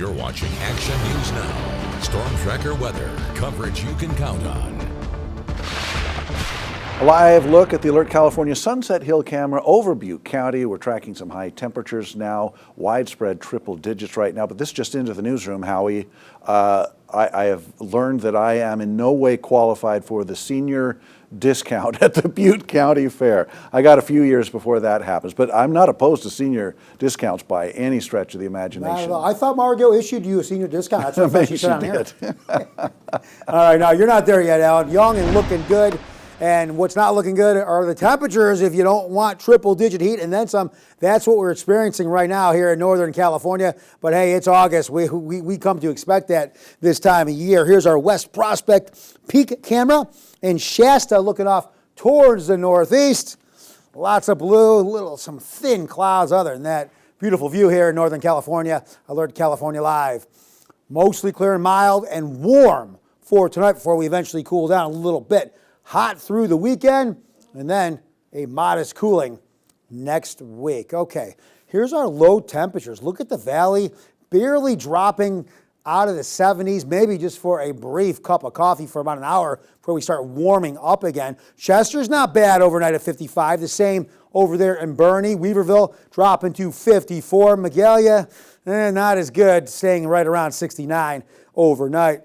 You're watching Action News Now. Storm Tracker weather. Coverage you can count on. A live look at the Alert California Sunset Hill camera over Butte County. We're tracking some high temperatures now, widespread triple digits right now. But this just into the newsroom, Howie. I have learned that I am in no way qualified for the senior discount at the Butte County Fair. I got a few years before that happens, but I'm not opposed to senior discounts by any stretch of the imagination. I thought Margot issued you a senior discount. That's what she said on here. All right, now you're not there yet, Alan. Young and looking good. And what's not looking good are the temperatures if you don't want triple-digit heat and then some. That's what we're experiencing right now here in Northern California. But hey, it's August. We come to expect that this time of year. Here's our West Prospect Peak camera in Shasta looking off towards the northeast. Lots of blue, some thin clouds. Other than that, beautiful view here in Northern California. Alert California Live. Mostly clear and mild and warm for tonight before we eventually cool down a little bit. Hot through the weekend, and then a modest cooling next week. Okay, here's our low temperatures. Look at the valley, barely dropping out of the 70s, maybe just for a brief cup of coffee for about an hour before we start warming up again. Chester's not bad overnight at 55. The same over there in Bernie. Weaverville dropping to 54. Magalia, not as good, staying right around 69 overnight.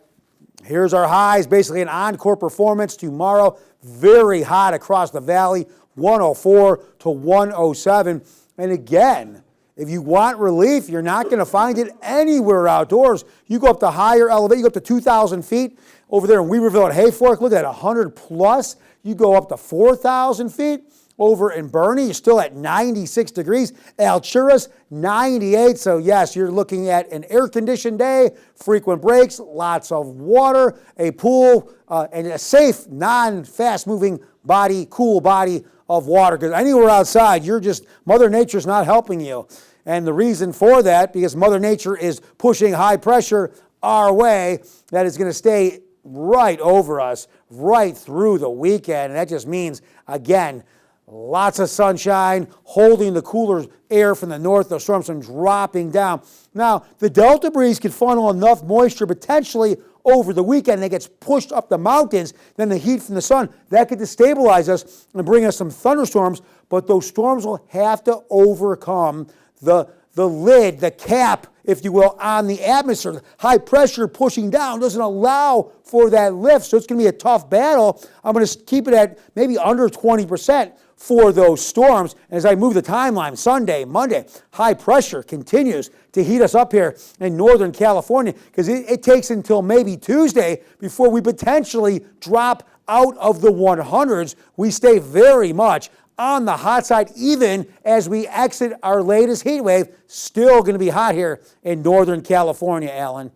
Here's our highs, basically an encore performance tomorrow. Very hot across the valley, 104 to 107. And again, if you want relief, you're not going to find it anywhere outdoors. You go up to higher elevation, you go up to 2,000 feet. Over there in Weaverville at Hayfork, look at 100 plus. You go up to 4,000 feet. Over in Bernie, you're still at 96 degrees. Alturas, 98. So yes, you're looking at an air-conditioned day, frequent breaks, lots of water, a pool, and a safe, non-fast-moving body, cool body of water. Because anywhere outside, Mother Nature's not helping you. And the reason for that, because Mother Nature is pushing high pressure our way, that is going to stay right over us, right through the weekend. And that just means, again, lots of sunshine, holding the cooler air from the north, those storms from dropping down. Now, the Delta breeze could funnel enough moisture potentially over the weekend that gets pushed up the mountains, then the heat from the sun, that could destabilize us and bring us some thunderstorms, but those storms will have to overcome the lid, the cap, if you will, on the atmosphere. High pressure pushing down doesn't allow for that lift, so it's going to be a tough battle. I'm going to keep it at maybe under 20% for those storms. As I move the timeline, Sunday, Monday, high pressure continues to heat us up here in Northern California because it takes until maybe Tuesday before we potentially drop out of the 100s. We stay very much on the hot side, even as we exit our latest heat wave. Still going to be hot here in Northern California, Alan.